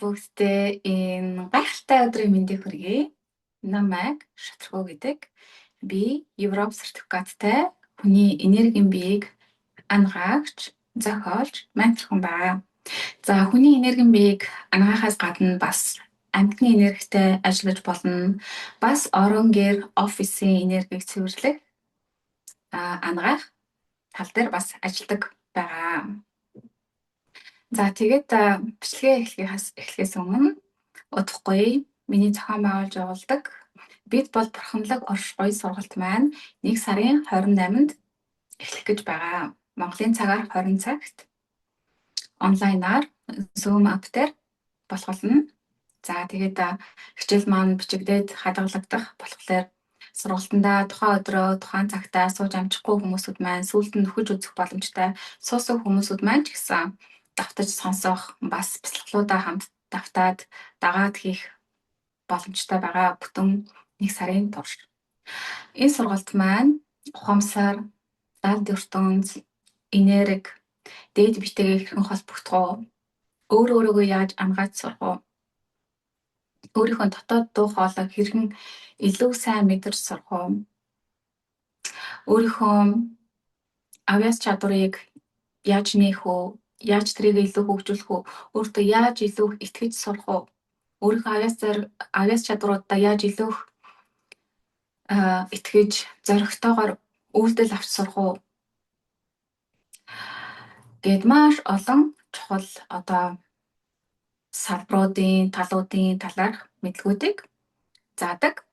бүгдээ энэ гайхалтай өдрийн мэндийг хүргэе. Намайг Шатрхуу гэдэг. Би Европ сертификаттай хүний энергийн биеийг ангаагч, зохиолч, ментор хүн байна. За хүний энергийн биеийг ангаахаас гадна бас амьтны энергитэй ажиллаж болно. Бас орон гэр офисын энергийг цэвэрлэх ангаах тал дээр бас ажилладаг байгаа. За тэгээд бичлэгээ эхлэхээс өмнө удахгүй миний зохион байгуулж явуулдаг бид бол бурханлаг орш гоё сургалт маань 1 сарын 28-нд эхлэх гэж байгаа. Монголын цагаар 20 цагт онлайнаар Zoom app дээр болохолно. За тэгээд хичээл маань бичигдээд хадгалагдах болохоор сургалтандаа тухайн өдрөө тухайн цагтаа сууж амжихгүй хүмүүсүүд маань сүүлд нь нөхөж үзэх боломжтой суусан хүмүүсүүд маань ч гэсэн давтаж сонсох бас бяцлаглуудаа хамт давтаад дагаад хийх боломжтой байгаа бүтэн 1 сарын турш. Энэ сургалт маань ухамсар, далд ертөнц, энерги, дээд битэгээ хэрхэн холбогдох уу? Өөрийгөө яаж ангааж сурах уу? Өөрийнхөө дотоод дуу хоолойг хэрхэн илүү сайн мэдэрч сурах уу? Өөрийнхөө авяас чадварыг яаж нээх үү? Яаж тэрийг илүү хөгжүүлэх үү? Өөртөө яаж илүү итгэж сурах уу? Өөрийнхөө авяас чадваруудаа яаж илүү итгэж зоригтойгоор үйлдэл авч сурах уу? Гэт маш олон чухал салбаруудын, талуудын талаарх мэдлгүүдийг заадаг.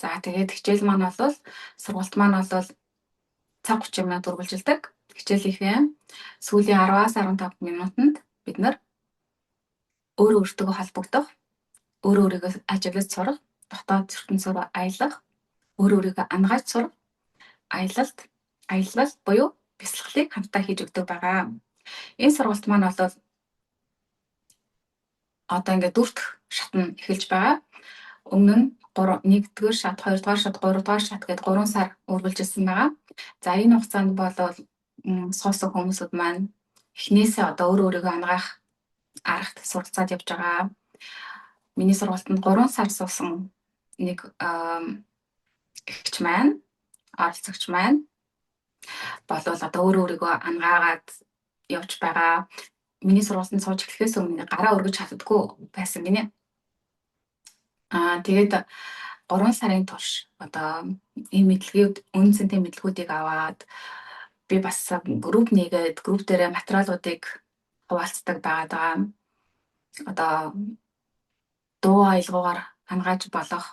За тэгээд хичээл маань бол сургалт маань бол цаг 30 минут үргэлжилдэг. Хичээлийнхээ сүүлийн 10-аас 15 минутанд бид нар өөртөө холбогдох, өөрийгөө ажиглаж сурах, дотоод ертөнцөөр аялах, өөрийгөө ангааж сурах, аялал буюу бяцлаглалыг хамтдаа хийж өгдөг байгаа. Энэ сургалт маань бол одоо ингээд дөрөвт шат нь эхэлж байгаа. Өмнө нь 1-р шат, 2-р шат, 3-р шат гэдэг 3 сар үргэлжилсэн байгаа. За энэ хугацаанд бол суусан хүмүүсүүд маань эхнээсээ одоо өөрийгөө ангаах аргад суралцаад явж байгаа. Миний сургалтанд 3 сар суусан нэг эгч маань, оролцогч маань бол одоо өөрийгөө ангаагаад явж байгаа. Миний сургалтанд сууж эхлэхээс өмнө гараа өргөж чаддаггүй байсан гинэ. Тэгээд 3 сарын турш одоо энэ мэдлэгийг үнцэнтэй мэдлгүүдийг аваад би бас групп нэгээд групп дээр материалуудыг хуваалцдаг байгаа. Одоо дуу аялгаугаар ангааж болох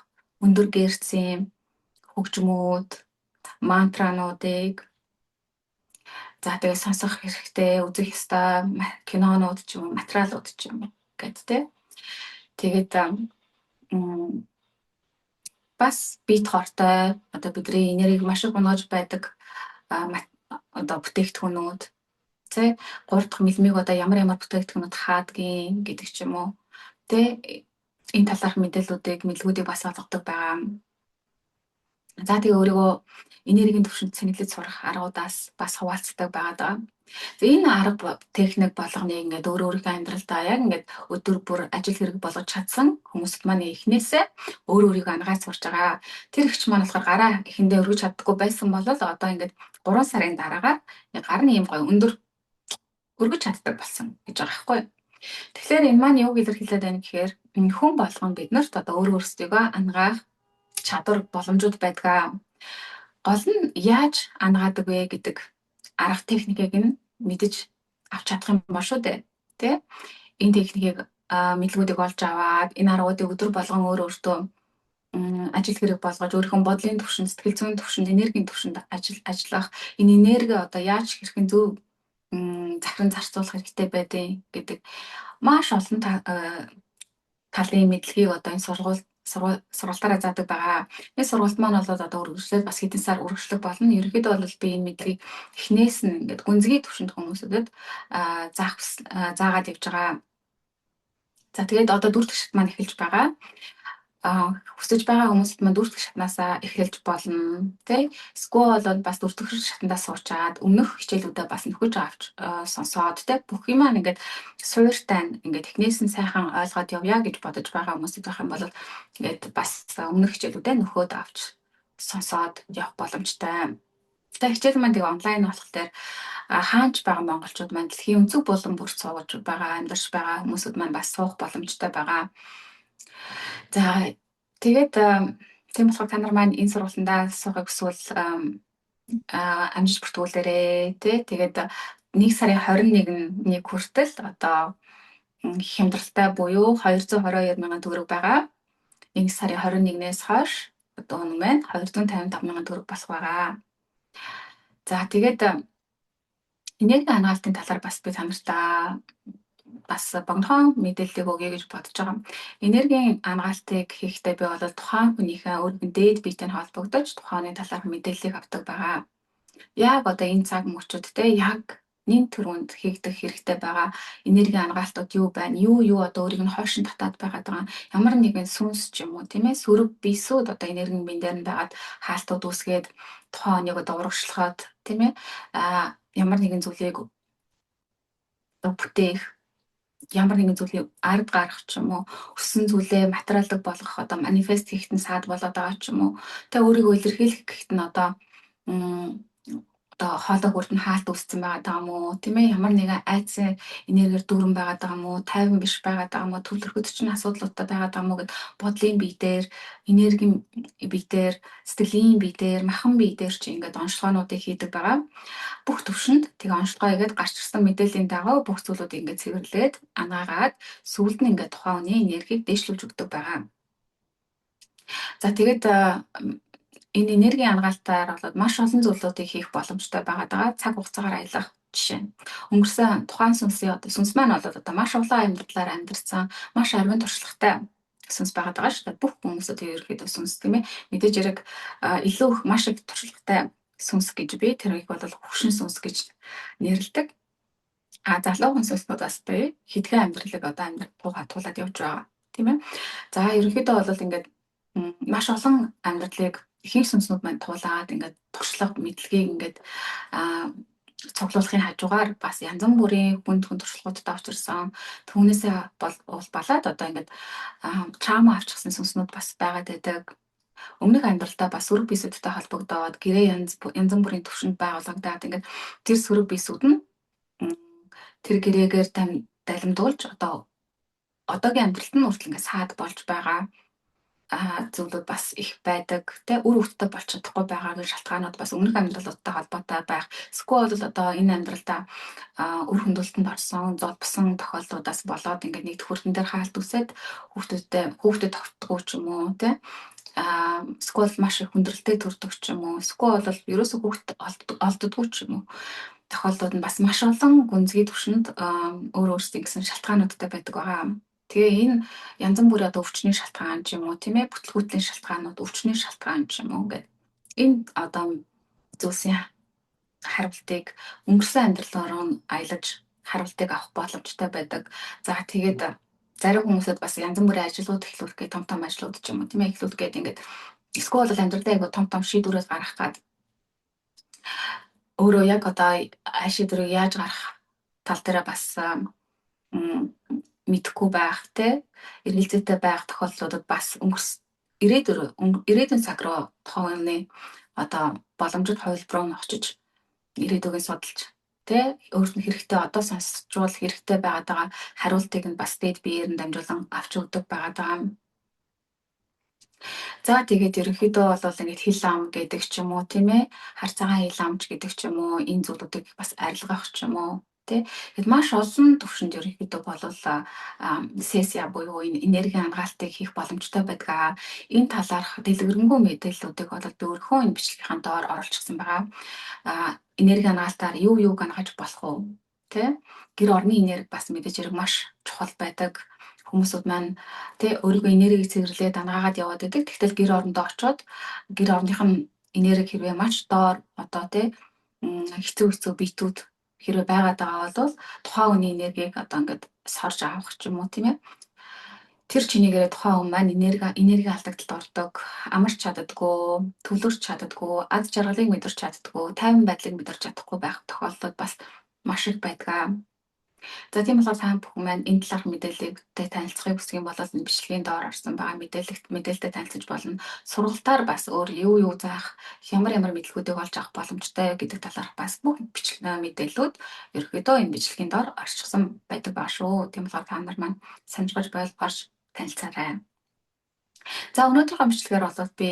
өндөр гэрцийн хөгжмүүд, мантрануудыг за тэгээ сонсох хэрэгтэй, үзэх ёстой кинонууд ч юм уу, материалууд ч юм уу гэдэг тэ. Тэгээд бас бит хортой одоо бидний энергийг маш их унааж байдаг одоо бүтээгдэхүүнүүд тэ 3 дахь мэлмиг одоо ямар бүтээгдэхүүнүүд хаадгийн гэдэг ч юм уу тэ энэ талаарх мэдлгүүдийг бас олгодог байгаа. За тэгээ өөрийгөө энергийн түвшинд цэнэглэж сурах аргуудаас бас хуваалцдаг байгаа. За энэ арга техник болгоны ингээд өөрийнхөө амьдралдаа яг ингээд өдөр бүр ажил хэрэг болгож чадсан хүмүүсд маань эхнээсээ өөрийгөө ангааж сурч байгаа. Тэр ихч маань болохоор гараа эхэндээ өргөж чаддаггүй байсан бол одоо ингээд 3 сарын дараагаар гарны юм гоё өндөр өргөж чаддаг болсон гэж байгаа байхгүй. Тэгэхээр энэ маань юуг илэрхийлээд байна гэхээр хүн болгон биднэрт одоо өөрсдийгөө ангаах чадвар боломжууд байдаг. Гол нь яаж ангаадаг вэ гэдэг арга техникийг нь мэдэж авч чадах юм ба шүү дээ. Тэ? Энэ техникийг мэдлгүүдийг олж аваад энэ аргуудыг өдөр болгон өөртөө ажил хэрэг болгож өөрийнхөө бодлын түвшинд, сэтгэл зүйн түвшинд, энергийн түвшинд ажиллах энэ энерги одоо яаж хэрхэн зөв захиран зарцуулах хэрэгтэй байдیں۔ Гэдэг маш олон талын мэдлэгийг одоо энэ сургалтаараа заадаг байгаа. Энэ сургалт маань бол одоо үргэлжлээд бас хэдэн сар үргэлжлэх болно. Ерөнхийдөө бол би энэ мэдлэгийг эхнээс нь ингээд гүнзгий түвшинд хүмүүсүүдэд заагаад явж байгаа. За тэгээд одоо 4 дахь шат маань эхэлж байгаа. хүсэж байгаа хүмүүст мань дүүртэх шатнаасаа эхэлж болно тий. Эсвэл бол бас дүүртэх шатандаа суучаад өмнөх хичээлүүдэд бас нөхөж авч сонсоод тий бүх юм ингээд суурьтай ингээд эхнээс нь сайхан ойлгоод явъя гэж бодож байгаа хүмүүсд байх юм бол ингээд бас өмнөх хичээлүүдэд нөхөд авч сонсоод явах боломжтой. Тэгээ хичээл маань тэгээ онлайн болох дээр хаанч байгаа монголчууд маань дэлхийн өнцөг болон бүр сууж байгаа амьдарч байгаа хүмүүсүүд маань бас суух боломжтой байгаа. За тэгээд тийм болохоор та нар маань энэ сургалтандаа суухыг эсвэл амжилт бүртгүүлээрээ тий. Тэгээд 1 сарын 21-ний хүртэл одоо хямдралтай буюу 222 мянган төгрөг байгаа. 1 сарын 21-ээс хойш одоо өнөө маань 255 мянган төгрөг болох байгаа. За тэгээд энерги хангалтын талаар бас би танартаа бас богинохон мэдээллийг өгье гэж бодож байгаа. Энергийн хангалтыг хийхдээ би бол тухайн хүнийхээ өөрийн дээд биетэй холбогдож тухайн талаарх мэдээллийг авдаг байгаа. Яг одоо энэ цаг мөчид те яг нэн төрөнд хийгдэх хэрэгтэй байгаа энерги хангалтууд юу байна? Юу одоо өөрийг нь хойшин татаад байгаад байгаа. Ямар нэгэн сүнс ч юм уу тийм ээ сөрөг бисүүд одоо энергийн бин дээр нь байгаад хаалтууд үүсгээд тухайн хүнийг одоо урагшлахад тийм ээ ямар нэгэн зүйлийг бүтээх ямар нэгэн зүйлийг ард гарах ч юм уу өссөн зүйлээ материалдаг болгох одоо манифест хийхэд нь саад болоод байгаа ч юм уу тэ өөрийгөө илэрхийлэх гэхэд нь одоо хоолой хүрд нь хаалт үүссэн байгаа юм уу тийм ээ ямар нэгэн айцын энергиэр дүүрэн байгаа юм уу тайван биш байгаа юм уу төвлөрөхөд чинь асуудлуудтай байгаа юм уу гэд бодлын бие дээр энергийн бие дээр сэтгэлийн бие дээр махан бие дээр чи ингээд онцлогоонуудыг хийдэг байгаа. Бүх төвшөнд тэгээ онцлогоо игээд гарч ирсэн мэдээллийн дагуу бүх зүйлүүдийг ингээд цэвэрлээд анаагаад сүүлд нь ингээд тухайн үеийн энергийг дэвшлүүлж өгдөг байгаа. За тэгээд энэ энергийн хангалтаар болоод маш олон зүйлүүдийг хийх боломжтой байгаа. Цаг хугацаагаар аялах жишээ. Өнгөрсөн тухайн сүнс маань бол одоо маш улаан амьдралаар амьдарсан, маш арвин туршлагатай сүнс байгаа шүү дээ. Бүх хүмүүсд ерөөхдөө сүнс тийм ээ. Мэдээж яг илүү их маш их туршлагатай сүнс гэж би тэрийг бол хөвшин сүнс гэж нэрлэдэг. Залуухан сүнснүүд бас бай хэдхэн амьдралыг одоо амьдралад явж байгаа тийм ээ. За ерөөхдөө бол ингээд маш олон амьдралыг ихэнх сүнснүүд маань туулаад ингээд туршлага мэдлэгийг ингээд цуглуулахын хажуугаар бас янз бүрийн хүнд туршлагуудтай учирсан түүнээсээ болоод одоо ингээд траума авчихсан сүнснүүд бас байгаад байдаг. Өмнөх амьдралдаа бас сөрөг бисүүдтэй холбогдоод гэрээ янз бүрийн төвшөнд байгуулагдаад ингээд тэр сөрөг бисүүд нь тэр гэрээгээр далимдуулж одоо одоогийн амьдралд нь хүртэл ингээд саад болж байгаа зүйлүүд бас их байдаг. Тэ үр хөвгтөд болж чадахгүй байгаагийн шалтгаанууд бас өмнөх амьдралуудтай холбоотой байх. Эсвэл одоо энэ амьдралдаа үр хөндөлтөнд орсон, золбсон тохиолдлуудаас болоод ингээд нэг төхөртөн дээр хаалт үсээд хүүхдэд тогтдоггүй ч юм уу тэ эсвэл маш их хүндрэлтэй төрдөг ч юм уу эсвэл бол ерөөсөө хүүхд олддоггүй ч юм уу тохиолдлууд нь бас маш олон гүнзгий төвшөнд өөрсдийн гэсэн шалтгаануудтай байдаг байгаа. Тэгээ энэ янз бүрийн одоо өвчний шалтгаан ч юм уу тийм ээ бүтлгүүтлийн шалтгаанууд өвчний шалтгаан ч юм уу гэдэг энэ одоо зүйлсийн хариултыг өнгөрсөн амьдралаараа аялаж хариултыг авах боломжтой байдаг. За тэгээд зарим хүмүүсд бас янз бүрийн ажлууд эхлүүлэх гэх том ажлууд ч юм уу тийм ээ эхлүүлэх гээд ингээд эсвэл бол амьдралдаа айгу том шийдвэрүүд гаргах гад өөрөө яг одоо шийдвэрийг яаж гарах тал дээр бас мэдэхгүй байх те эргэлзээтэй байх тохиолдлуудад бас ирээдүйн цаг руу тохиолны одоо боломжит хувилбар руу очиж ирээдүгээ судалж тэ өөрт нь хэрэгтэй одоо сонсчвол хэрэгтэй байгаа хариултыг нь бас дээд биеэр нь дамжуулан авч өгдөг байгаа. За тэгээд ерөнхийдөө бол ингээд хил ам гэдэг ч юм уу тийм ээ хар цагаан хил амч гэдэг ч юм уу энэ зүйлүүдийг бас арилгах ч юм уу тэгэхэд маш олон төвшөнд ерөнхийдөө болвол сессия буюу энэ энерги хангалтыг хийх боломжтой байдаг. Энэ талаарх дэлгэрэнгүй мэдээллүүдийг бол би өөрийнхөө энэ бичлэгийн доор оруулчихсан байгаа. Энерги хангалтаар юуг хангаж болох вэ? Тэ гэр орны энерги бас мэдээж хэрэг маш чухал байдаг. Хүмүүсүүд маань тэ өөрийгөө энергийг цэвэрлээд ангаагаад яваад байдаг. Тэгтэл гэр орондоо очоод гэр орных нь энерги хэрвээ маш доор одоо тэ хэцүү биетүүд хэрвээ байгаад байгаа бол тухайн үний энергийг одоо ингээд сорж авах ч юм уу тийм ээ. тэр чинийгээрээ тухайн хүн маань энерги алдагдлалд ордог, амарч чаддаггүй, төвлөрч чаддаггүй, аз жаргалыг мэдэрч чаддаггүй, тайван байдлыг мэдэрч чадахгүй байх тохиолдлууд бас маш их байдаг. За тийм болохоор та бүхэн маань энэ талаарх мэдээлэлтэй танилцахыг хүсэх юм бол энэ бичлэгийн доор орсон байгаа мэдээлэлтэй танилцж болно. Сургалтаар бас өөр юу заах, ямар мэдлгүүдийг олж авах боломжтой гэдэг талаарх бас бүх мэдээллүүд ерөөхдөө энэ бичлэгийн доор орчсон байдаг баа шүү. Тийм болохоор та нар маань сонирхож ойлгож танилцаарай. За өнөөдрийн бичлэгээр бол би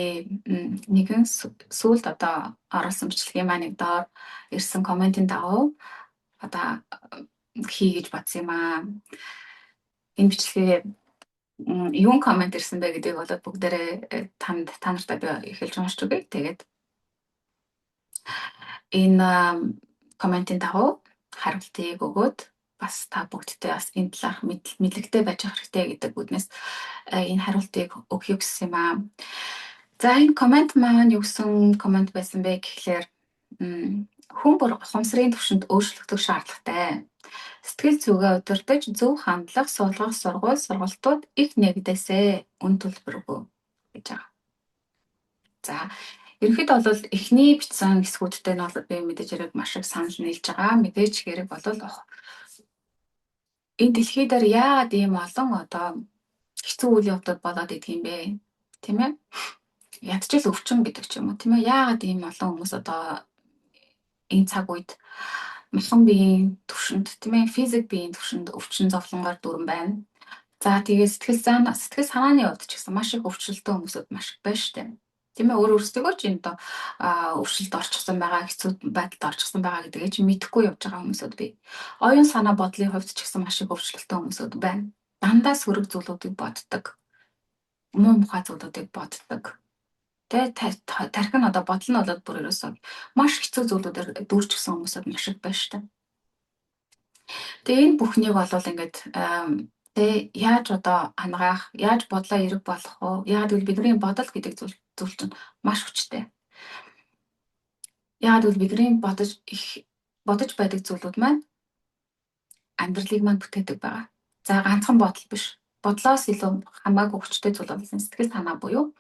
нэгэн сүүлд одоо оруулсан бичлэгийн маань нэг доор ирсэн комментийн дагуу одоо хий гэж бодсон юм аа. Энэ бичлэгээ юун коммент ирсэн бэ гэдгийг болоод бүгдээрээ та нартай би эхэлж уншиж өгье. Тэгээд энэ комментийн дагуу хариултыг өгөөд бас та бүгдтэй бас энэ талаарх мэдлэгтэй байж ах хэрэгтэй гэдэг үднээс энэ хариултыг өгөхийг хүссэн юм аа. За энэ коммент маань юу гэсэн коммент байсан бэ гэхлээр хүн бүр ухамсарын түвшинд өөрчлөгдөх шаардлагатай. Сэтгэл зүгээ удирдах, зөв хандлах, суулгах сургалтууд их нэгдэсээ үн төлбөргүй гэж байгаа. За ерөнхийдөө бол эхний бичсэн хэсгүүдтэй нь бол би мэдээж хэрэг маш их санал нийлж байгаа. Мэдээж хэрэг бол энэ дэлхий дээр яагаад ийм олон одоо хэцүү үйл явдлууд болоод идэх юм бэ? Тийм ээ? Ядчил өвчин гэдэг ч юм уу, тийм ээ? Яагаад ийм олон хүмүүс одоо энэ цаг үед махан биеийн түвшинд, тийм ээ? Физик биеийн түвшинд өвчин зовлонгоор дүрэн байна. За тэгээд сэтгэл санааны хувьд ч гэсэн маш их өвчлөлтөө хүмүүсүүд маш их байна шүү дээ. Тийм ээ, өөрсдөө ч энэ доо өвчлөлт орчихсон байгаа, хэцүү байдалд орчихсон байгаа гэдгээ чи мэдэхгүй явж байгаа хүмүүсүүд бий. Оюун санаа бодлын хувьд ч гэсэн маш их өвчлөлтөө хүмүүсүүд байна. Дандаа сөрөг зүйлүүдийг боддог. Муу мухай зүйлүүдийг боддог. Тэгээ тархин одоо бодол нь болоод бүр ерөөсөө маш хэцүү зүйлүүдээр дүүрч гисэн хүмүүсүүд маш их байна шүү дээ. Тэгээ энэ бүхнийг бол ингээд яаж одоо хангаах, яаж бодлоо эрэг болгох вэ? Яагаад гэвэл бидний бодол гэдэг зүйл чинь маш хүчтэй. Яагаад гэвэл бидний бодож байдаг зүйлүүд маань амьдралыг маань бүтээдэг байгаа. За ганцхан бодол биш. Бодлоос илүү хамаагүй хүчтэй зүйл бол сэтгэл санаа буюу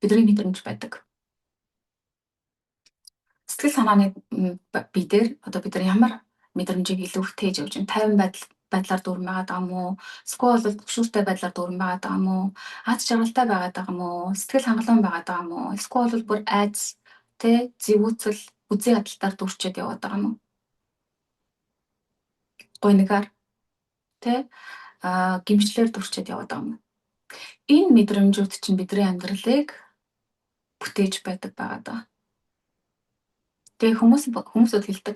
бидний мэдрэмж байдаг. Сэтгэл санааны бие дээр одоо бид нар ямар мэдрэмжийг илүү хүтээж явж байна? Тайван байдлаар дүүрэн байгаа юм уу? Эсвэл бол төвшөртэй байдлаар дүүрэн байгаа юм уу? Аз жаргалтай байгаа юм уу? Сэтгэл хангалуун байгаа юм уу? Эсвэл бол бүр айц, зэвүүцэл, үзий ядалтаар дүүрчээд яваад байгаа юм уу? Гойнгаар гимчлэр дүүрчээд яваад байгаа юм уу? Энэ мэдрэмжүүд чинь бидний амьдралыг бүтээж байдаг байгаа даа. Тэгээ хүмүүсүүд хэлдэг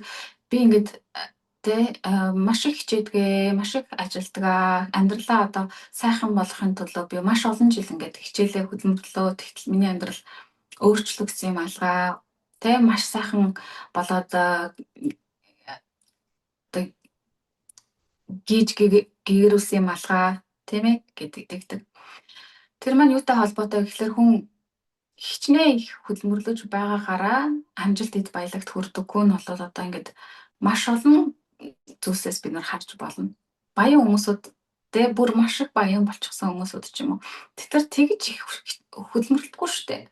би ингээд маш их хичээдгээ, маш их ажилдгаа, амьдралаа одоо сайхан болгохын төлөө би маш олон жил ингээд хичээлээ хөдөлмөрлөө. Тэгтэл миний амьдрал өөрчлөгдсөн юм алгаа. Маш сайхан болоод гэгэрүүлсэн юм алгаа, тийм ээ гэдэг. Тэр маань юутай холбоотой гэхэлэр хүн хичнээн их хөдөлмөрлөж байгаагаараа амжилт эд баялагт хүрдэггүй нь бол одоо ингээд маш олон зүйлсээс бид нар харж болно. Баян хүмүүсүүд бүр маш их баян болчихсон хүмүүсүүд ч юм уу. Тэр тэгж их хөдөлмөрлөдөггүй шүү дээ.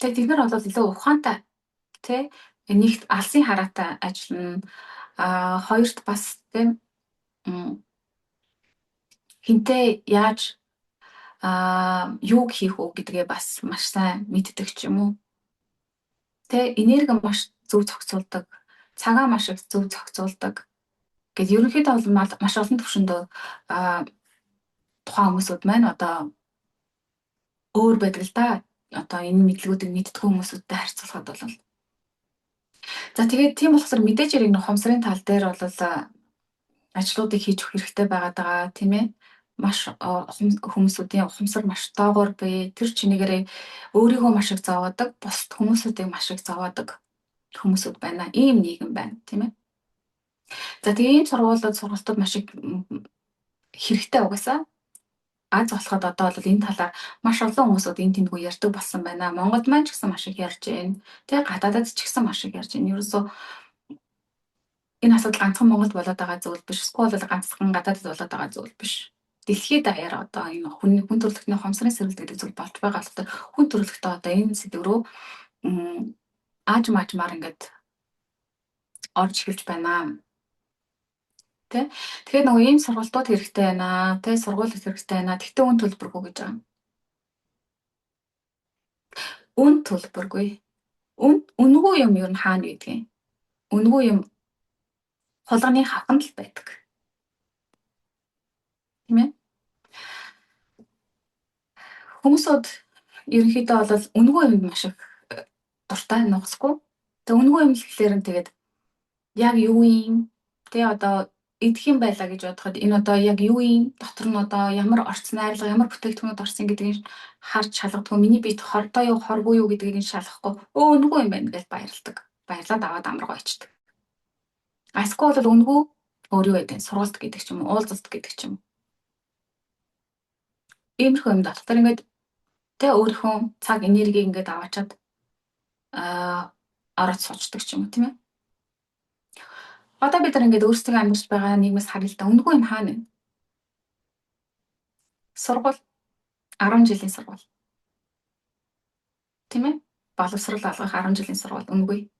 Тэгээд бид нар бол илүү ухаантай нэгт алсын хараатай ажиллана. Хоёрт бас хинтээ яаж юу хийх үү гэдгээ бас маш сайн мэддэг ч юм уу. Энерги маш зөв зохицуулдаг, цагаа маш их зөв зохицуулдаг. Гэт ерөнхийдөө бол маш олон түвшиндөө тухайн хүмүүсүүд маань одоо өөр байдаг л да. Одоо энэ мэдлгүүдийг мэддэг хүмүүсүүдтэй харьцуулахад бол. За тэгээд тийм болохоор мэдээж хэрэг ухамсарын тал дээр бол ажлуудыг хийж өгөх хэрэгтэй байгаа, тийм ээ. Маш хүмүүсүүдийн ухамсар маш доогуур бие. Тэр чинийгээрээ өөрийгөө маш их зовоодаг, бусад хүмүүсүүдийг маш их зовоодаг хүмүүсүүд байна. Ийм нийгэм байна, тийм ээ. За тэгээ ийм сургалтууд маш их хэрэгтэй угаасаа. Аз болоход одоо бол энэ талаар маш олон хүмүүсүүд энэ тэндгүй ярьдаг болсон байна. Монголд маань ч гэсэн маш их ярьж байна. Тэгээ гадаадад ч гэсэн маш их ярьж байна. Ерөөсөө Энэ асуудал ганцхан Монголд болоод байгаа зүйл биш. Эсвэл ганцхан гадаадд болоод байгаа зүйл биш. Дэлхийд даяар одоо энэ хүн төрөлхтний хомсрын сэргэлт гэдэг зүйл болж байгаа болохоор хүн төрөлхтөө одоо энэ сэдв рүү ааж маажмаар ингээд орж эхэлж байна. Тэ? Тэгэхээр нөгөө ийм сургалтууд хэрэгтэй байна. Тэ сургууль хэрэгтэй байна. Тэгтээ үн төлбөргүй гэж байгаа. Үн төлбөргүй. Үнгүй юм ер нь хаана гэдгийг. Үнгүй юм хулганы хавханд л байдаг. Тийм ээ? Хүмүүсүүд ерөнхийдөө бол үнгүй юм маш их дуртай нугсгүй. Тэг үнгүй юм гэхлээр нь тэгээд яг юу юм? Тэ одоо идэх юм байлаа гэж бодоход энэ одоо яг юу юм? Дотор нь одоо ямар орц найрлага, ямар бүтээгдэхүүнүүд орсон гэдгийг харж шалгадгүй. Миний биед хордоо юу, хоргүй юу гэдгийг шалгахгүй. Үнгүй юм байна гэж баярлдаг. Баярлаад аваад амаргаа очдөг. Эсвэл бол үнгүй өөр юу гэдэг сургалт гэдэг ч юм уу, уулзалт гэдэг ч юм. Иймэрхүү юм дотор ингээд тэ өөрийнхөө цаг энергийг ингээд аваачаад ороод суучдаг ч юм уу тийм ээ. Одоо бид нар ингээд өөрсдөө амьдарч байгаа нийгмээс харъя л да. Үнгүй юм хаана вэ? Сургууль 10 жилийн сургууль. Тийм ээ? Боловсрол алгах 10 жилийн сургууль үнгүй.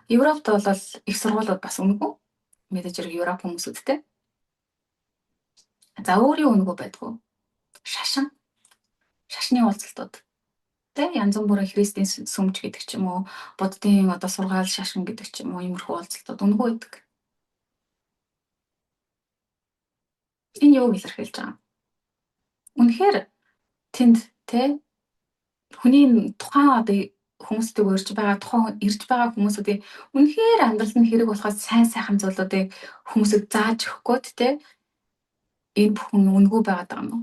Европт бол их сургуулиуд бас үнгүй. Мэдээж хэрэг Европ хүмүүсүүдтэй. За өөрийн үнгүй байдгүй. Шашны уулзалтууд. Тэ янз бүрийн христийн сүмж гэдэг ч юм уу, буддын одоо сургаал шашин гэдэг ч юм уу, иймэрхүү уулзалтууд үнгүй байдаг. Энэ юу илэрхийлж байгаа? Үнэхээр тэнд тэ хүний тухайн одоо хүмүүстэй урьж байгаа, тухайн ирж байгаа хүмүүсүүдийн үнэхээр амьдрал нь хэрэг болохоос сайн зүйлүүдийг хүмүүсд зааж өгөхгүйд тэ энэ бүхэн үнгүй байгаад байгаа юм уу?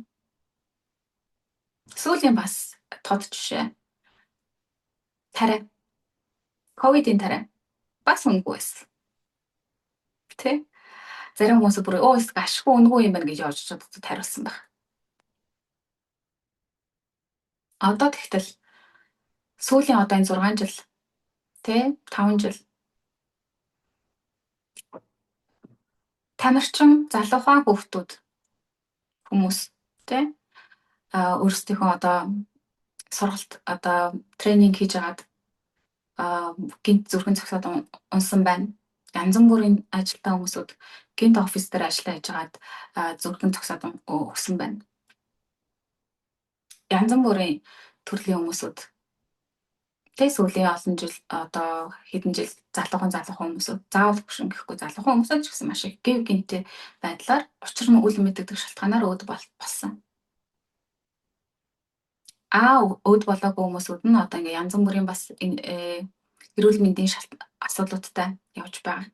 Сүүлийн бас тод жишээ. Тариа. Ковидын тариа. Бас үнгүй байсан. Тэ? Зарим хүмүүс бүр ашгүй үнгүй юм байна гэж явж тариулсан баг. Одоо тэгтэл сүүлийн одоо энэ 6 жил тэ 5 жил тамирчин залуухаан хүмүүс тэ өөрсдийнхөө одоо сургалт одоо тренинг хийж агаад гинт зүрхэн зогсоод унсан байна. Янз бүрийн ажилтаа хүмүүсүүд гинт офис дээр ажиллаж байгаад зүрхэн зогсоод өгсөн байна. Янз бүрийн төрлийн хүмүүсүүд тэ сүүлийн олон жил одоо хэдэн жил залуухан хүмүүсүүд заавал хөшин гэхгүй залуухан хүмүүсүүд ч гэсэн маш их гэв гинтэй байдлаар учир нь үл мэддэг шалтгаанаар өд болсон. Өд болоогүй хүмүүсүүд нь одоо ингээ янз бүрийн бас эрүүл мэндийн асуудлуудтай явж байгаа.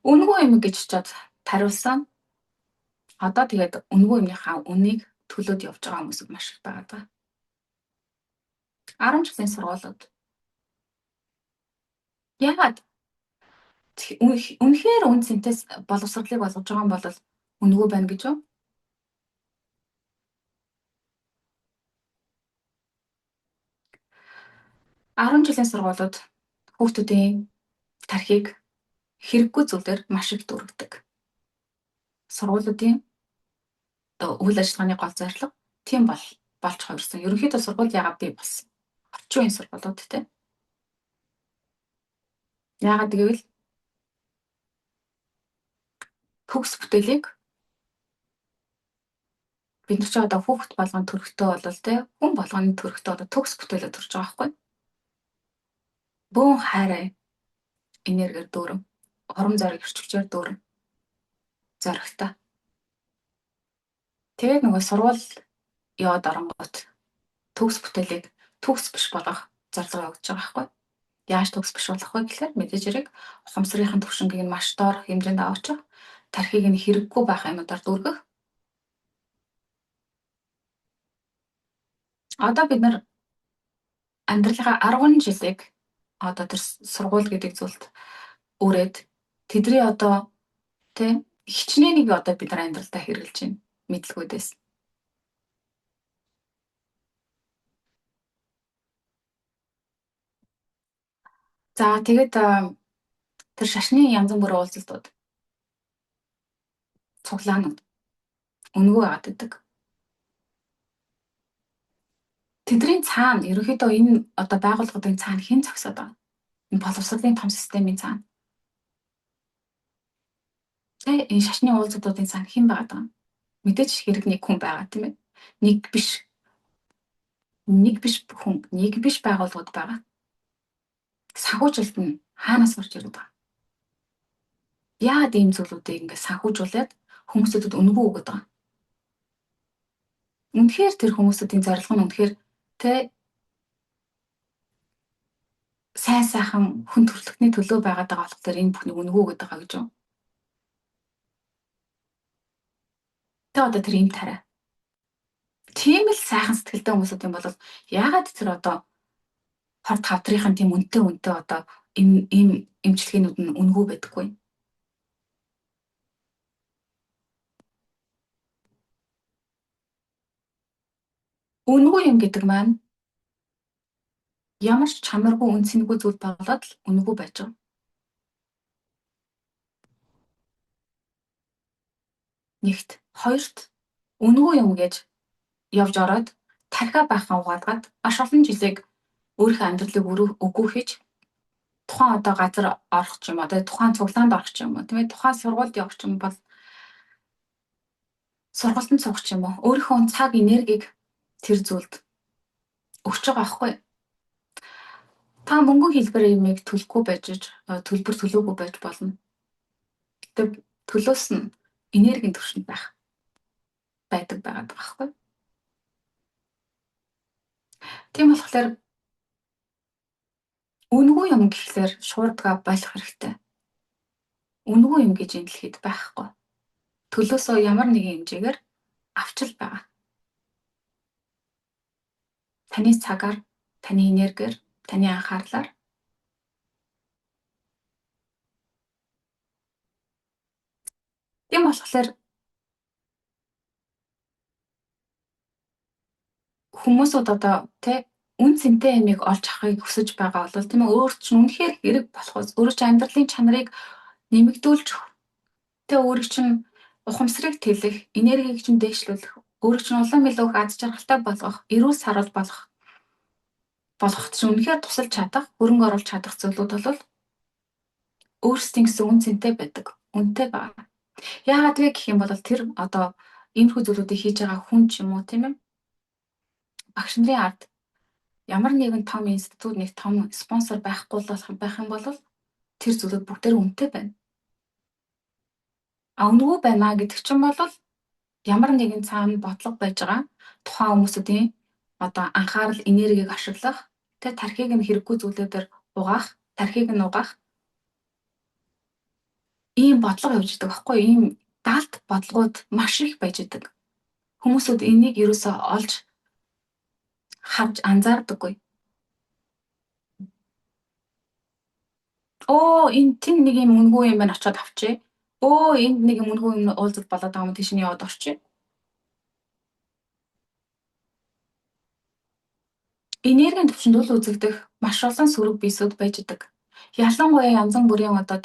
Үнгүй юм гэж чад тариулсан. Одоо тэгээд үнгүй юмныхаа үнийг төлөөд явж байгаа хүмүүсүүд маш их байгаа. 10 жилийн сургуулиуд. Яагаад үнэхээр үн цэнтэй боловсролыг болгож байгаа юм бол үнгүй байна гэж үү? Арван жилийн сургуулиуд хүүхдүүдийн тархийг хэрэггүй зүйлээр маш их дүүргэдэг. Сургуулиудын үйл ажиллагааны гол зорилго тийм болж хувирсан. Ерөнхийдөө сургууль яагаад бий болсон? Орчин үеийн сургуулиуд тэ. Яагаад гэвэл төгс бүтээлийг бид нар ч одоо хүүхэд болгоны төрхтөө бол тэ хүн болгоны төрхтөө одоо төгс бүтээлээ төрж байгаа байхгүй. Бөөн хайраа энергиэр дүүрэн, урам зориг өрчгчээр дүүрэн зоригтой. Тэгээд нөгөө сургууль яваад оронгууд төгс бүтээлийг төгс биш болгох зорилго өгч байгаа байхгүй. Яаж төгс биш болох вэ гэхээр мэдээж хэрэг ухамсарынхын түвшингийг нь маш доор хэмжээнд аваачих, тархийг нь хэрэггүй байх юмудаар дүүргэх. Одоо бид нар амьдралынхаа 10 жилийг одоо тэр сургууль гэдэг зүйлд өрөөд тэдний одоо тэ хичнээнийг одоо бид нар амьдралдаа хэрэгжилж байна мэдлгүүдээс. За тэгээд тэр шашны янз бүрийн уулзалтууд, цуглаанууд өнгөө аваад идэг. Тэдний цаана ерөнхийдөө энэ одоо байгууллагуудын цаана хэн зогсоод байгаа? Энэ боловсролын том системийн цаана. Тэ энэ шашны уулзалтуудын цаана хэн байгаад байгаа? Мэдээж хэрэг нэг хүн байгаа тийм ээ. Нэг биш байгууллагууд байгаа. Санхүүжилт нь хаанаас гарч ирээд байгаа? Яагаад ийм зүйлүүдийг ингээд санхүүжуулаад хүмүүсүүдэд өнгөө өгöd байгаа? Үнэхээр тэр хүмүүсүүдийн зорилго нь үнэхээр тэ сайн сайхан хүн төрөлхтний төлөө байгаад байгаа болохоор энэ бүхнийг өнгөө өгöd байгаа гэж юу? Тэ одоо тэр юм тарай. Тийм л сайхан сэтгэлтэй хүмүүсүүд юм бол яагаад тэр одоо хорт хавдрынхан тийм үнэтэй одоо ийм эмчилгээнүүд нь өнгөө байдаггүй? Өнгөө юм гэдэг маань ямар ч чанаргүй үн цэнэгүй зүйл болоод л өнгөө байж байгаа. Нэгт, хоёрт өнгөө юм гэж явж ороод тархиа баахан угаалгаад маш олон жилийг өөрийнхөө амьдралыг өгөөхөж тухайн одоо газар орох ч юм уу, тухайн цуглаанд орох ч юм уу, тийм ээ, тухайн сургуульд явах ч юм бол сургалтанд суух ч юм уу, өөрийнхөө цаг энергийг тэр зүйлд өгч байгаа байхгүй. Та мөнгөн хэлбэр юмыг төлөхгүй байж төлбөр төлөөгүй байж болно. Гэтэ төлөөс нь энергийн түвшинд байдаг байгаад байгаа байхгүй. Тийм болохоор үнгүй юм гэхлээр шуурдгаа болох хэрэгтэй. Үнгүй юм гэж энэ дэлхийд байхгүй. Төлөөсөө ямар нэгэн хэмжээгээр авчил байгаа. Таны цагаар, таны энергиэр, таны анхаарлаар тийм болохоор хүмүүсүүд одоо тэ үн цэнтэй юмыг олж авахыг хүсэж байгаа бол тийм ээ, өөрт чинь үнэхээр хэрэг болохоос өөрөө чинь амьдралын чанарыг нэмэгдүүлж тэ өөрийг чинь ухамсарыг тэлэх, энергийг чинь дээшлүүлэх, өөрийг чинь улаан мэлүүх аз жаргалтай болгох, эрүүл сарвал болгохт чинь үнэхээр тусалж чадах, хөрөнгө оруулж чадах зүйлүүд бол өөрсдийн гэсэн үн цэнтэй байдаг, үнэтэй байгаа. Яагаад вэ гэх юм бол тэр одоо иймэрхүү зүйлүүдийг хийж байгаа хүн ч юм уу тийм ээ, багш нарын ард ямар нэгэн том институт, нэг том спонсор байх юм бол тэр зүйлүүд бүгдээр үнэтэй байна. Үнэгүй байна гэдэг чинь бол ямар нэгэн цаана бодлого байж байгаа тухайн хүмүүсийн одоо анхаарал, энергийг ашиглах, тэр тархийг нь хэрэггүй зүйлүүдээр угаах, тархийг нь угаах ийм бодлого явж идэг байхгүй, ийм даалт бодлогууд маш их байж идэг. Хүмүүсүүд энийг ерөөсөө олж харж анзаардаггүй. Энэ тэн нэг юм үнгүй юм байна, очиод авчээ. Энд нэг юм үнгүй юм уулзалт болоод байгаа юм, тийш нь яваад орчих. Энергийн түвшинд үл үзэгдэх маш олон сөрөг биесүүд байж идэг. Ялангуяа янз бүрийн одоо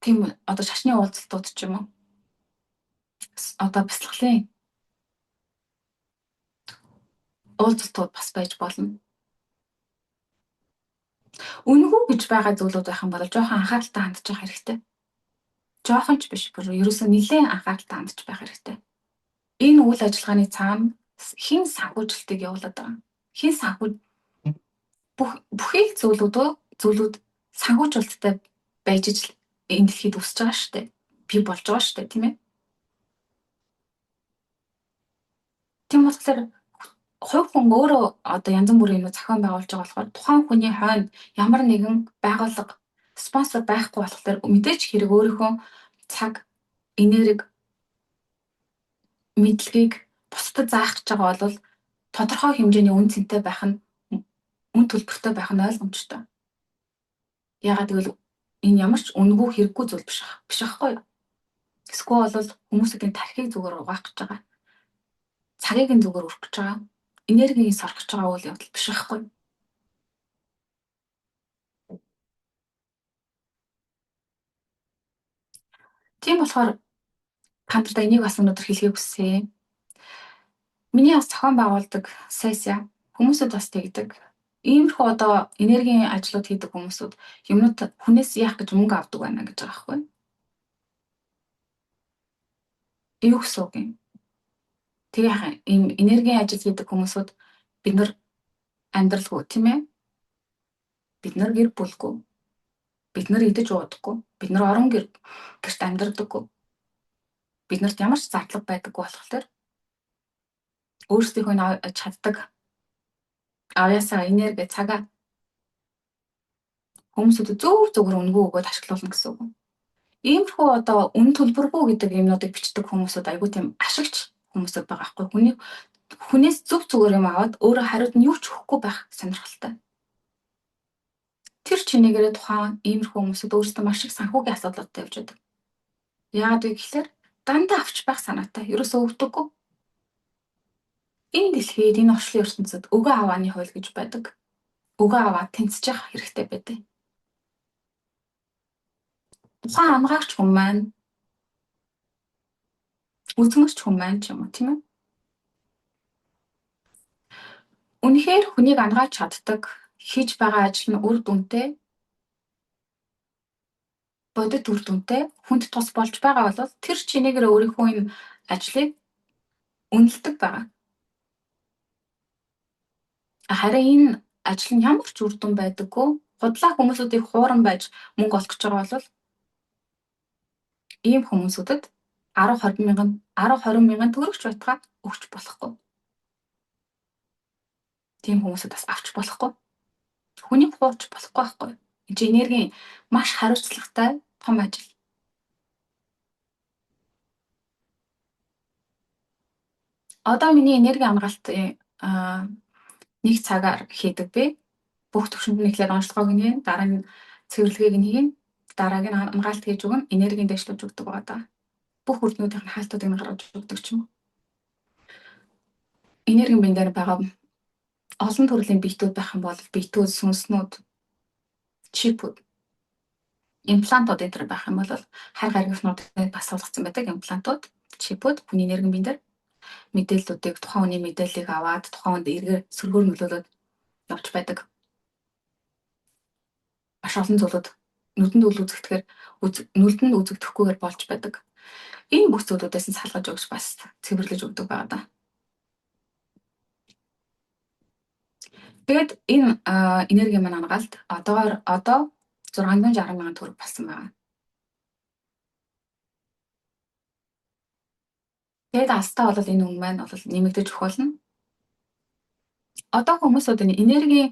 тийм одоо шашны уулзалтууд ч юм уу. Одоо бясалгалын уулзалтууд бас байж болно. Үнэгүй гэж байгаа зүйлүүд байх юм бол жоохон анхааралтай хандж явах хэрэгтэй. Жоохон ч биш, бүр ерөөсөө нэлээд анхааралтай хандж байх хэрэгтэй. Энэ үйл ажиллагааны цаана хэн санхүүжилтийг явуулаад байгаа? Хэн бүхий зүйлүүд санхүүжүүлэлттэй байж ижил энэ дэлхийд үсэж байгаа шүү дээ. Би болж байгаа шүү дээ, тийм ээ. Тийм болохоор хувь хүн өөрөө одоо янз бүрийн юм зохион байгуулж байгаа болохоор тухайн хүний хойно ямар нэгэн байгууллага спонсор байхгүй болохоор мэдээж хэрэг өөрийнхөө цаг, энерги, мэдлэгийг бусдад заах гэж байгаа бол тодорхой хэмжээний үн цэнтэй байх нь үн төлбөртэй байх нь ойлгомжтой. Яагаад гэвэл энэ ямар ч үнэгүй хэрэггүй зүйл биш байхгүй юу? Эсвэл бол хүмүүсийн тархийг зүгээр угаах гэж байгаа. Цагийг нь зүгээр өрөх гэж байгаа. Энергийг сорох гэж байгаа үйл явдал биш байхгүй юу? Тийм болохоор хамтдаа энийг бас өнөөдөр хэлхийг хүсье. Миний бас зохион байгуулдаг сессия хүмүүсүүд бас тэгдэг. Иймэрхүү одоо энергийн ажлууд хийдэг хүмүүсүүд юмнууд хүнээс яах гэж мөнгө авдаг байна гэж байгаа байхгүй. Юу гэсэн үг юм? Тэгээ яах юм энергийн ажил хийдэг хүмүүсүүд бид нар амьдралгүй тийм ээ? Бид нар гэр бүлгүй. Бид нар идэж уудаггүй. Бид нар орон гэрт амьдрдаггүй. Биднэрт ямар ч зардлага байдаггүй болохоор өөрсдийнхөө чаддаг авьяасаа энерги цагаа хүмүүсүүдэд зөвөр өнгөө өгөөд ашиглуулна гэсэн үг. Иймэрхүү одоо үн төлбөргүй гэдэг юмнуудыг бичдэг хүмүүсүүд айгүй тийм ашигч хүмүүсүүд байгаа байхгүй. Хүнээс зүгээр юм аваад өөрөө хариуд нь юу ч өгөхгүй байх сонирхолтой. Тэр чинийгээрээ тухайн иймэрхүү хүмүүсүүд өөрсдөө маш их санхүүгийн асуудалтай явж байдаг. Яагаад вэ гэхээр дандаа авч байх санаатай. Ерөөсөө өвдөггүй. Энэ дэлхийд энэ орчлын ертөнцид өгөө авааны хууль гэж байдаг. Өгөө аваад тэнцэж явах хэрэгтэй байдаг. Тухайн амгаагч хүн маань үзмэгч хүн маань ч юм уу тийм ээ. Үнэхээр хүнийг ангааж чаддаг хийж байгаа ажил нь үр дүнтэй бодит үр дүнтэй хүнд тус болж байгаа бол тэр чинээгээр өөрийнхөө энэ ажлыг үнэлдэг байгаа. Харин энэ ажил нь ямар ч үр дүн байдаггүй худлаа хүмүүсүүдийг хууран байж мөнгө олох гэж байгаа бол ийм хүмүүсүүдэд 10-20 мянган төгрөгч байтугай өгч болохгүй. Тийм хүмүүсүүд бас авч болохгүй. Хүнийг хууч болохгүй байхгүй. Энэ энергийн маш хариуцлагатай том ажил. Одоо миний энерги хамгаалтын нэг цагаар хийдэг би. Бүх төвшөнд нь эхлээд онцлогоог нь хийн, дараа нь цэвэрлэгийг нь хийн, дараагийн хамгаалт хийж өгнө, энергийн дэвшлүүлж өгдөг байгаа даа. Бүх үрднүүдийн хаалтуудыг нь гаргаж өгдөг ч юм уу. Энергийн бие дээр байгаа олон төрлийн биетүүд байх юм бол биетүүд, сүнснүүд, чипүүд, имплантууд энэ төр байх юм бол хар гаригчнуудыг бас суулгацсан байдаг имплантууд, чипүүд хүний энергийн бие дээр мэдээллүүдийг тухайн хүний мэдээллийг аваад тухайн хүнд эргээр сөргөөр нөлөөлөд явж байдаг. Маш олон зүйлүүд нүдэнд үл үзэгдэхээр нүдэнд үзэгдэхгүйгээр болж байдаг. Энэ бүх зүйлүүдээс нь салгаж өгч бас цэвэрлэж өгдөг байгаа даа. Тэгээд энэ энерги маань ангаалт одоо 660 мянган төгрөг болсон байгаа. Тэгээд алстаа бол энэ үнэ маань бол нэмэгдэж өгөх болно. Одоо хүмүүсүүд энэ энергийн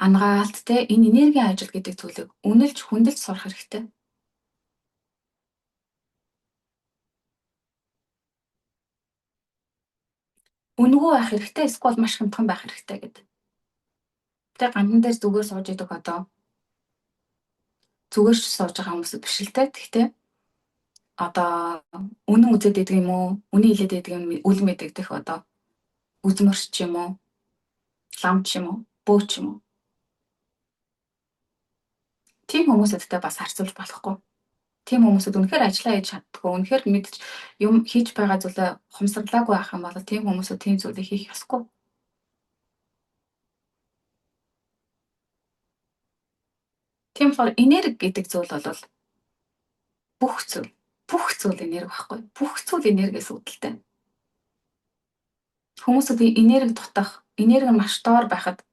ангаалт те энэ энергийн ажил гэдэг зүйлийг үнэлж хүндэлж сурах хэрэгтэй. Үнгүү байх хэрэгтэй, эсвэл маш хямдхан байх хэрэгтэй гэдэг. Тэг гандан дээр зүгээр сууж идэг одоо зүгээр ч сууж байгаа хүмүүсд биш л те. Тэгтээ одоо үнэн үзээд идэг юм уу? Үнэн хэлээд идэг юм үл мэдэгдэх одоо үзмэрч ч юм уу? Лам ч юм уу? Бөө ч юм уу? Тийм хүмүүсүүдтэй бас харьцуулж болохгүй. Тийм хүмүүсүүд үнэхээр ажиллаа хийж чаддгүй, үнэхээр мэдж юм хийж байгаа зүйлээ ухамсарлаагүй байх юм бол тийм хүмүүсүүд тийм зүйлийг хийх ёсгүй. Тийм болохоор энерги гэдэг зүйл бол бүх зүйл энерги байхгүй. Бүх зүйл энергиэс үүдэлтэй. Хүмүүсүүд энерги дутах, энерги маш доор байхад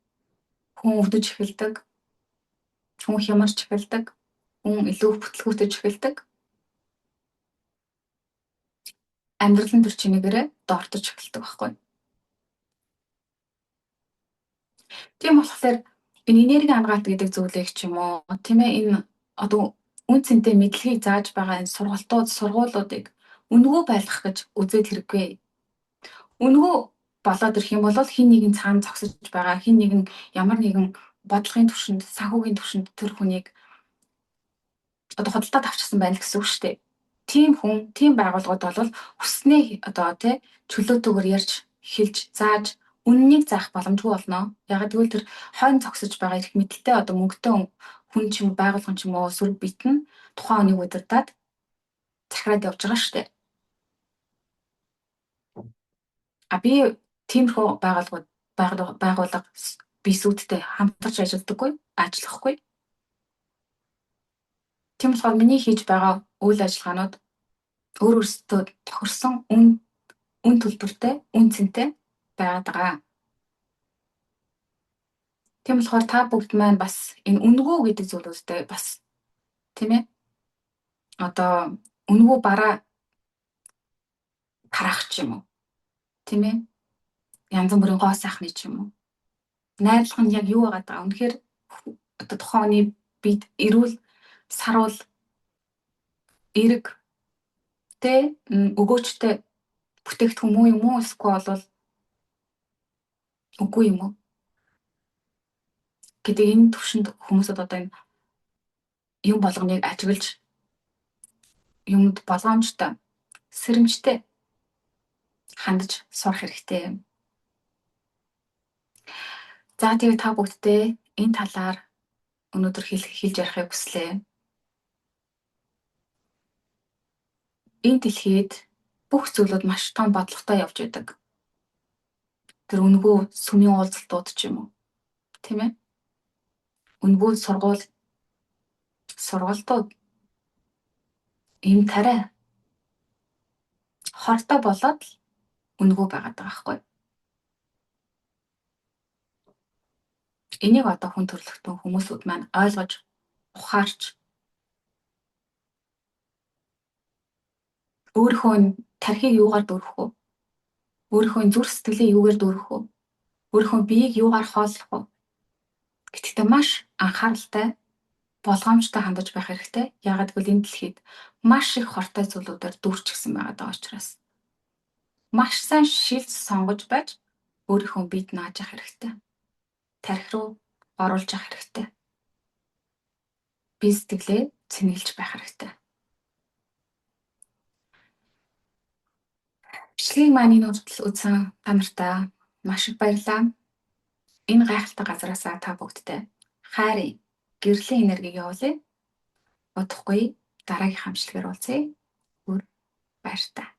хүн өвдөж эхэлдэг, хүн хямарч эхэлдэг, хүн илүү бүтлгүүтэж эхэлдэг. Амьдралын төр чинээрээ доортож эхэлдэг байхгүй. Тийм болохоор энэ энерги хангаалт гэдэг зүйлийг ч юм уу тийм ээ энэ одоо үн цэнтэй мэдлэгийг зааж байгаа энэ сургуулиудыг үнгүү байлгах гэж үзээд хэрэггүй. Үнгүү болоод ирэх юм бол хин нэгэн цаана зогсож байгаа, хин нэгэн ямар нэгэн бодлогын түвшинд, санхүүгийн түвшинд тэр хүнийг одоо худалдаад авчихсан байна гэсэн үг шүү дээ. Тийм хүн, тийм байгууллагууд бол хүснээ одоо тий чөлөөтэйгээр ярьж, хэлж, зааж үннийг заах боломжгүй болно. Яг тэгвэл тэр хойно зогсож байгаа эрх мэдэлтэй одоо мөнгөтэй хүн ч юм уу байгуулгын ч юм уу сүрэг битэн тухайн хүнийг удирдаад захиа дахраад явж байгаа шүү дээ. Би тиймэрхүү байгууллага бисүүдтэй хамтарч ажилладаггүй, ажиллахгүй. Тийм болохоор миний хийж байгаа үйл ажиллагаанууд өөрөөсөө тохирсон үн төлбөртэй, үн цэнтэй байгаад байгаа. Тийм болохоор та бүгд маань бас энэ үнэгүй гэдэг зүйлүүдтэй бас тийм ээ одоо үнэгүй бараа тарах ч юм уу тийм ээ янз бүрийн гоо сайхны ч юм уу найрлах нь яг юу байгаад байгаа. Үнэхээр одоо тухайн хүний бид эрүүл саруул эрэг тэ өгөөчтэй бүтээгдэхүүн муу юм уу эсвэл бол үгүй юм уу гэдэг энэ төвшөнд хүмүүсд одоо энэ юм болгоныг ажиглаж юмд болгоомжтой сэрэмжтэй хандаж сурах хэрэгтэй юм. За тэгээ та бүгдтэй энэ талаар өнөөдөр хэлж ярихыг хүслээ. Энэ дэлхийд бүх зүйлүүд маш том бодлоготой явж байдаг. Тэр үнэгүй сүмийн уулзалтууд ч юм уу. Тийм ээ? Үнэгүй сургалтууд ийм тариа хортой болоод л үнэгүй байгаад байгаа байхгүй. Энийг одоо хүн төрөлхтөн хүмүүсүүд маань ойлгож ухаарч өөрийнхөө тархийг юугаар дүүргэх вэ? Өөрийнхөө зүрх сэтгэлээ юугаар дүүргэх вэ? Өөрийнхөө биеийг юугаар хооллох вэ? Гэхдээ маш анхааралтай болгоомжтой хандаж байх хэрэгтэй. Яагаад гэвэл энэ дэлхийд маш их хортой зүйлүүдээр дүүрчихсэн байгаа учраас. Маш сайн шилж сонгож байж өөрийнхөө биед нааж явах хэрэгтэй. Тархи руу оруулж явах хэрэгтэй. Бие сэтгэлээ цэнгэлж байх хэрэгтэй. Бичлэгийг маань энэ үртэл үзсэн та нартай маш их баярлалаа. Энэ гайхалтай газараасаа та бүгдтэй хайрын гэрлийн энергийг явуулъя. Удахгүй дараагийн хамтлагаар уулзъя. Бүр баяртай.